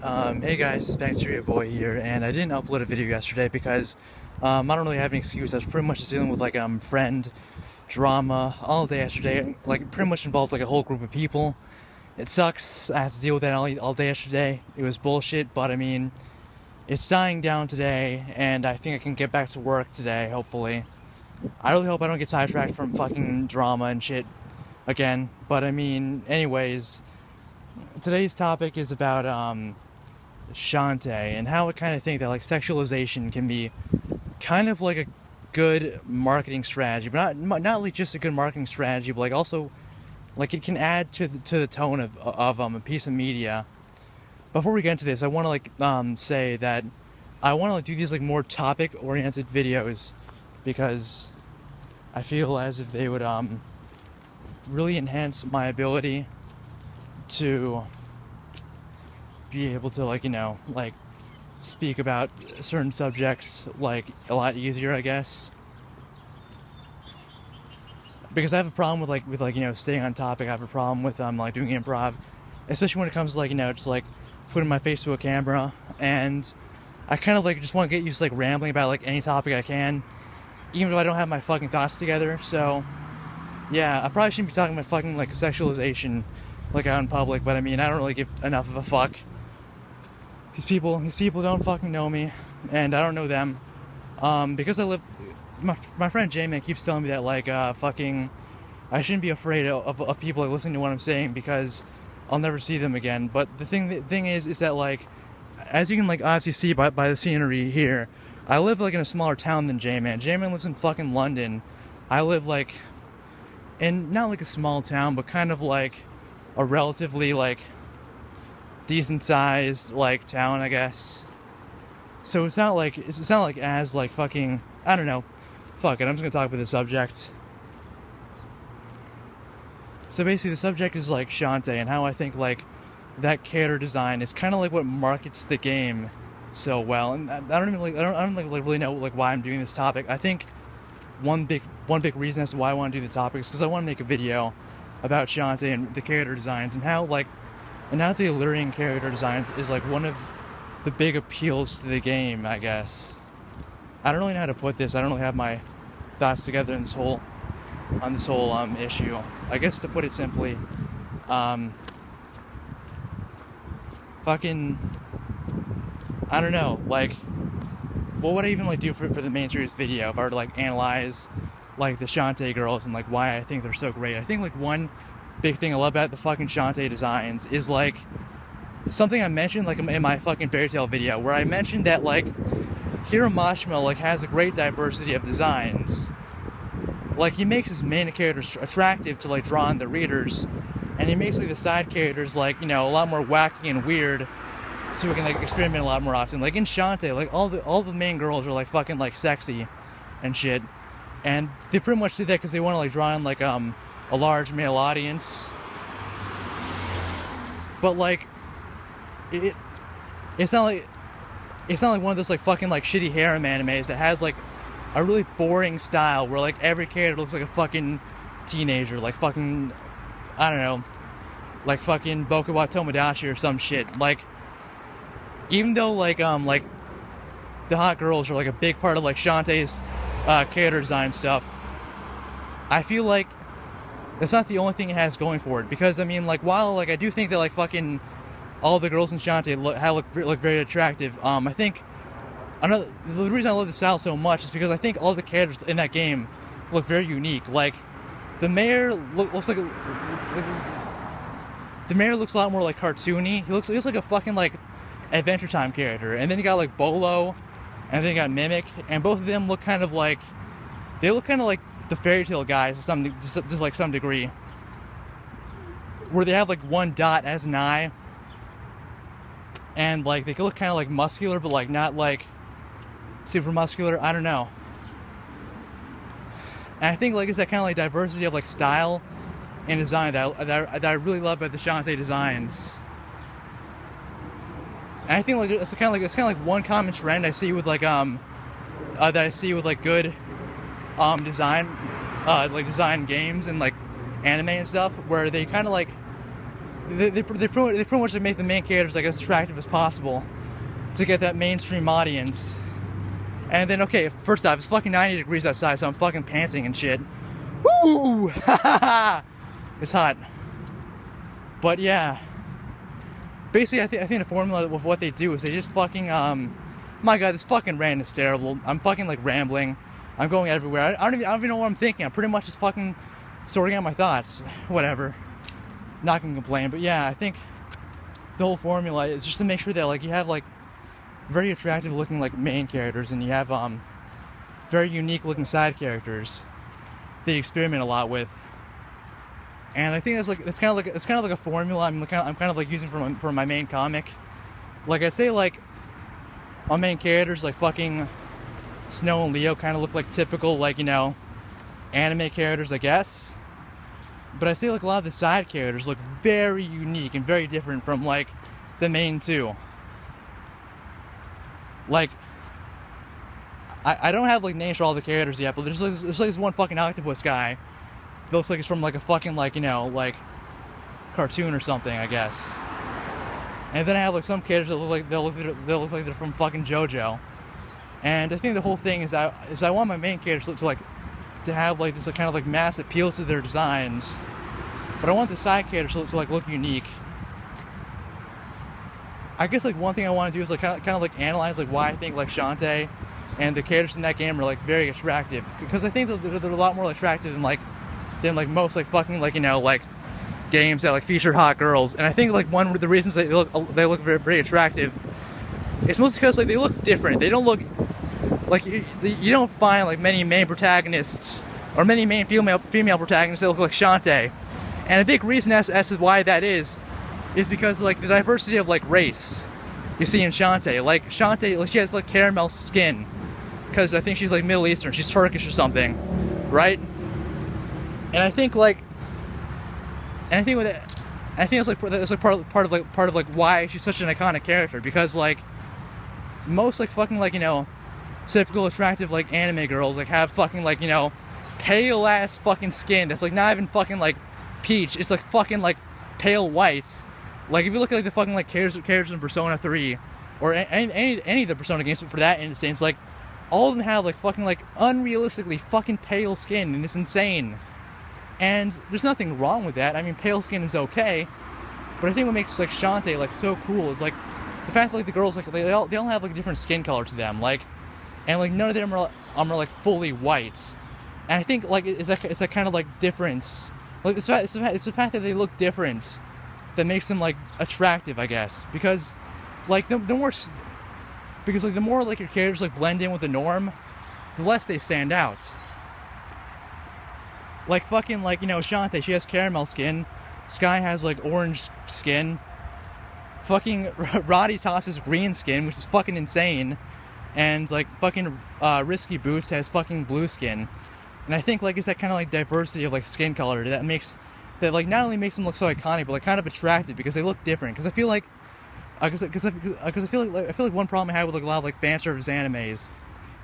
Hey guys, it's Bacteria Boy here, and I didn't upload a video yesterday because I don't really have an excuse. I was pretty much just dealing with like friend drama all day yesterday. Like pretty much involved like a whole group of people. It sucks. I had to deal with that all day yesterday. It was bullshit, but I mean, it's dying down today, and I think I can get back to work today. Hopefully, I really hope I don't get sidetracked from fucking drama and shit again. But I mean, anyways, today's topic is about shantay and how I kind of think that like sexualization can be kind of like a good marketing strategy, but not only just a good marketing strategy, but like also like it can add to the tone of a piece of media. Before we get into this, I want to like say that I want to like do these like more topic oriented videos because I feel as if they would really enhance my ability to be able to like, you know, like speak about certain subjects like a lot easier, I guess. Because I have a problem with like you know, staying on topic. I have a problem with like doing improv, especially when it comes to like, you know, just like putting my face to a camera, and I kind of like just want to get used to like rambling about like any topic I can, even if I don't have my fucking thoughts together. So yeah, I probably shouldn't be talking about fucking like sexualization like out in public, but I mean, I don't really give enough of a fuck. These people don't fucking know me, and I don't know them. Because I live, my friend J-Man keeps telling me that like fucking I shouldn't be afraid of people like listening to what I'm saying because I'll never see them again. But the thing is that like, as you can like obviously see by the scenery here, I live like in a smaller town than J-Man. J-Man lives in fucking London. I live like in not like a small town, but kind of like a relatively like decent sized like town, I guess. So it's not like as like fucking, I don't know. Fuck it, I'm just gonna talk about the subject. So basically the subject is like shantay and how I think like that character design is kind of like what markets the game so well. And I don't even like I don't like really know like why I'm doing this topic. I think one big reason as to why I want to do the topic is because I want to make a video about shantay and the character designs and how the alluring character designs is like one of the big appeals to the game, I guess. I don't really know how to put this. I don't really have my thoughts together in this whole issue. I guess to put it simply, fucking, I don't know, like, what would I even like do for the main series video if I were to like analyze like the shantay girls and like why I think they're so great? I think like one big thing I love about the fucking shantay designs is like something I mentioned like in my fucking fairy tale video, where I mentioned that like Hiro Mashima like has a great diversity of designs. Like he makes his main characters attractive to like draw on the readers, and he makes like the side characters like, you know, a lot more wacky and weird, so we can like experiment a lot more often. Like in shantay, like all the main girls are like fucking like sexy and shit, and they pretty much do that because they want to like draw in like a large male audience. But like it's not like one of those like fucking like shitty harem animes that has like a really boring style where like every character looks like a fucking teenager, like fucking, I don't know, like fucking Bokuwa Tomodachi or some shit. Like, even though like the hot girls are like a big part of like shantay's character design stuff, I feel like that's not the only thing it has going for it. Because I mean, like, while like I do think that like fucking all the girls in shantay look very attractive, I think the reason I love the style so much is because I think all the characters in that game look very unique. Like the mayor looks like the mayor looks a lot more like cartoony. He looks like a fucking like Adventure Time character. And then you got like Bolo, and then you got Mimic, and both of them look kind of like the fairy tale guys to some degree, where they have like one dot as an eye, and like they can look kind of like muscular, but like not like super muscular. I don't know. And I think like it's that kind of like diversity of like style and design that I really love about the shantay designs. And I think like it's kind of like one common trend I see with like that I see with like good design games and like anime and stuff, where they kind of like they pretty much make the main characters like as attractive as possible to get that mainstream audience. And then, okay, first off, it's fucking 90 degrees outside, so I'm fucking panting and shit. Woo! It's hot. But yeah, basically, I think the formula of what they do is they just fucking my god, this fucking rant is terrible. I'm fucking like rambling. I'm going everywhere. I don't even know what I'm thinking. I'm pretty much just fucking sorting out my thoughts. Whatever. Not gonna complain. But yeah, I think the whole formula is just to make sure that like you have like very attractive looking like main characters, and you have very unique looking side characters that you experiment a lot with. And I think it's kind of like a formula I'm kind of like using for my main comic. Like I'd say like my main characters like fucking Snow and Leo kind of look like typical like, you know, anime characters, I guess. But I say like a lot of the side characters look very unique and very different from like the main two. Like I don't have like names for all the characters yet, but there's like this one fucking octopus guy that looks like he's from like a fucking like, you know, like cartoon or something, I guess. And then I have like some characters that look like they're from fucking JoJo. And I think the whole thing is I want my main characters to have like this like, kind of like mass appeal to their designs, but I want the side characters to like look unique. I guess like one thing I want to do is like kind of like analyze like why I think like Shantay and the characters in that game are like very attractive, because I think they're a lot more attractive than most like fucking like, you know, like games that like feature hot girls. And I think like one of the reasons they look very, very attractive is mostly because like they look different. They don't look like you don't find like many main protagonists or many main female protagonists that look like Shantay. And a big reason as to why that is because like the diversity of like race you see in Shantay. Like Shantay, like she has like caramel skin because I think she's like Middle Eastern, she's Turkish or something, right? And I think like, I think that's like part of like why she's such an iconic character, because like most like fucking like, you know, typical attractive like anime girls like have fucking like, you know, pale ass fucking skin that's like not even fucking like peach, it's like fucking like pale white. Like if you look at like the fucking like characters in Persona 3 or any of the Persona games for that instance, like all of them have like fucking like unrealistically fucking pale skin, and it's insane. And there's nothing wrong with that. I mean, pale skin is okay, but I think what makes like Shantay like so cool is like the fact that like the girls like they all have like a different skin color to them, like, and like none of them are like fully white. And I think like it's that kind of like difference, like it's the fact that they look different that makes them like attractive, I guess, because like the more like your characters like blend in with the norm, the less they stand out. Like fucking like, you know, Shantay, she has caramel skin, Sky has like orange skin, fucking Roddy Tops has green skin, which is fucking insane, and like fucking Risky Boots has fucking blue skin. And I think like it's that kind of like diversity of like skin color that like not only makes them look so iconic, but like kind of attractive because they look different. Because I feel like I feel like one problem I have with like a lot of like fan service animes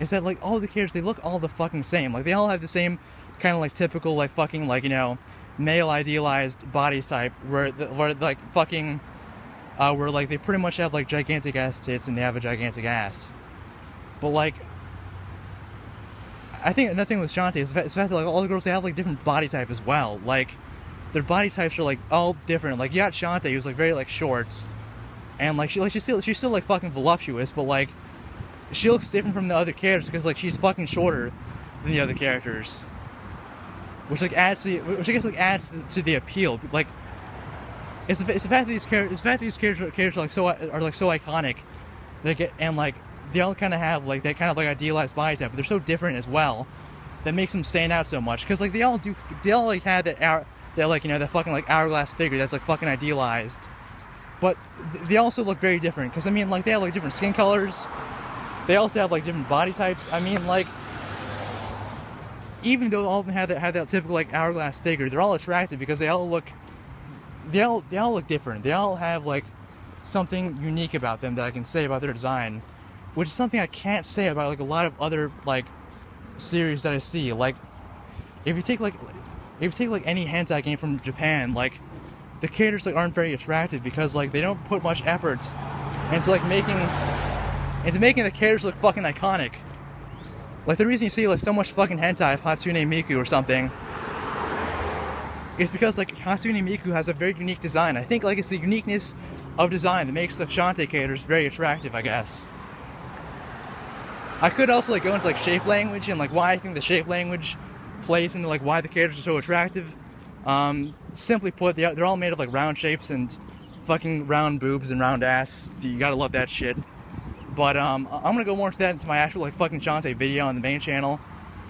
is that like all the characters, they look all the fucking same. Like they all have the same kind of like typical like fucking like, you know, male idealized body type where like fucking where like they pretty much have like gigantic ass tits and they have a gigantic ass. But like I think another thing with Shantay is the fact that like all the girls, they have like different body type as well. Like their body types are like all different. Like you got Shantay, who's like very like short, and like she's still like fucking voluptuous, but like she looks different from the other characters because like she's fucking shorter than the other characters, which like adds to the appeal. Like it's the fact that these characters are like so iconic, and like they all kind of have like that kind of like idealized body type, but they're so different as well that makes them stand out so much. Because like they all like had that like, you know, that fucking like hourglass figure that's like fucking idealized, but they also look very different. Because I mean, like they have like different skin colors, they also have like different body types. I mean, like even though all of them have that typical like hourglass figure, they're all attractive because they all look different. They all have like something unique about them that I can say about their design, which is something I can't say about like a lot of other like series that I see. Like if you take like any hentai game from Japan, like the characters like aren't very attractive because like they don't put much efforts into like making the characters look fucking iconic. Like the reason you see like so much fucking hentai of Hatsune Miku or something is because like Hatsune Miku has a very unique design. I think like it's the uniqueness of design that makes the shantay characters very attractive, I guess. I could also like go into like shape language and like why I think the shape language plays into like why the characters are so attractive. Simply put, they're all made of like round shapes and fucking round boobs and round ass. You gotta love that shit. But I'm gonna go more into that into my actual like fucking shantay video on the main channel.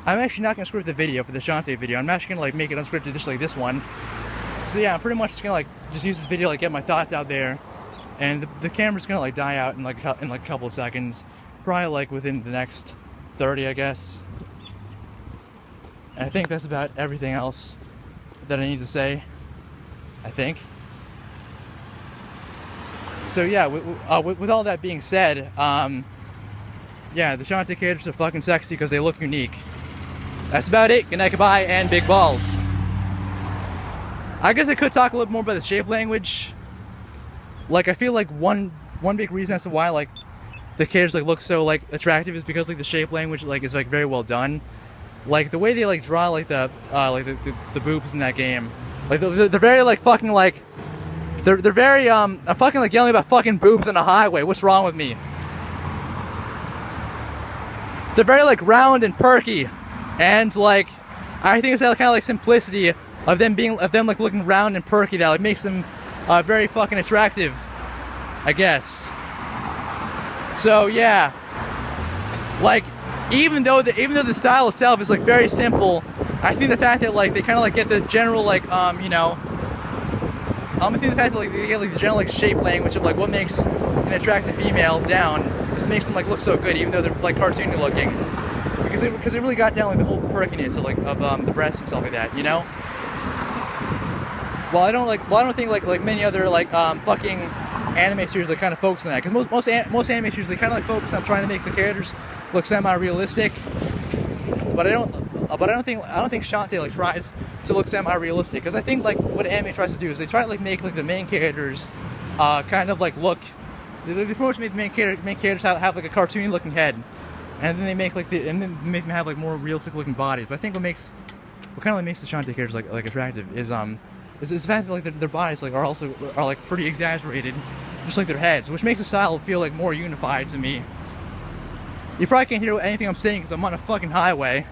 I'm actually not gonna script the video for the shantay video. I'm actually gonna like make it unscripted just like this one. So yeah, I'm pretty much just gonna like just use this video to like get my thoughts out there, and the camera's gonna like die out in like a couple of seconds, probably like within the next 30, I guess. And I think that's about everything else that I need to say, I think. So yeah, with all that being said, yeah, the shantay characters are fucking sexy because they look unique. That's about it. Good night, goodbye, and big balls. I guess I could talk a little more about the shape language. Like, I feel like one big reason as to why like the characters like look so like attractive is because like the shape language like is like very well done. Like the way they like draw like the boobs in that game, like they're very like fucking like they're very I'm fucking like yelling about fucking boobs on the highway. What's wrong with me? They're very like round and perky, and like I think it's that kind of like simplicity of them like looking round and perky that like makes them very fucking attractive, I guess. So yeah, like even though the style itself is like very simple, I think the fact that like they kind of like get the general like you know, I think the fact that like they get like the general like shape language of like what makes an attractive female down just makes them like look so good, even though they're like cartoony looking, because they really got down like the whole perkiness of like of the breasts and stuff like that, you know. Well, I don't think like many other like fucking anime series like kind of focus on that, because most anime series they kind of like focus on trying to make the characters look semi-realistic, but I don't think shantay like tries to look semi-realistic, because I think like what anime tries to do is they try to like make like the main characters kind of like look, they pretty much make the main characters have like a cartoony looking head, and then they make like make them have like more realistic looking bodies. But I think what kind of like makes the shantay characters like attractive is the fact that like their bodies like are like pretty exaggerated, just like their heads, which makes the style feel like more unified to me. You probably can't hear anything I'm saying because I'm on a fucking highway.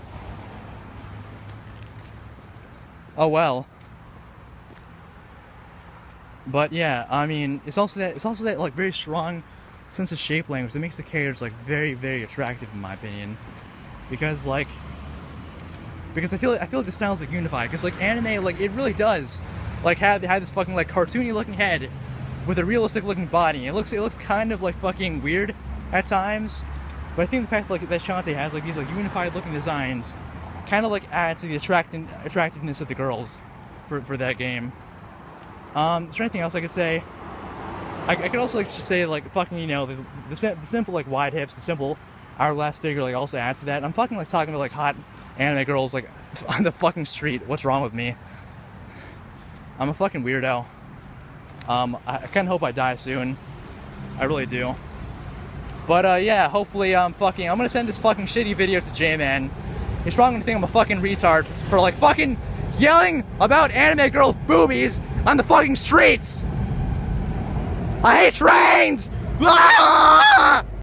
Oh well. But yeah, I mean, it's also that like very strong sense of shape language that makes the characters like very, very attractive in my opinion. Because I feel like the style is like unified. Because like anime, like it really does like have this fucking like cartoony looking head with a realistic looking body. It looks kind of like fucking weird at times. But I think the fact that, like, that shantay has like these like unified looking designs kind of like adds to the attractiveness of the girls for that game. Is there anything else I could say? I could also like just say like fucking, you know, the simple like wide hips, the simple hourglass figure like also adds to that. I'm fucking like talking about like hot anime girls like on the fucking street. What's wrong with me? I'm a fucking weirdo. I kind of hope I die soon. I really do. But yeah, hopefully I'm gonna send this fucking shitty video to J-Man. He's probably gonna think I'm a fucking retard for like fucking yelling about anime girls' boobies on the fucking streets. I hate trains! Ah!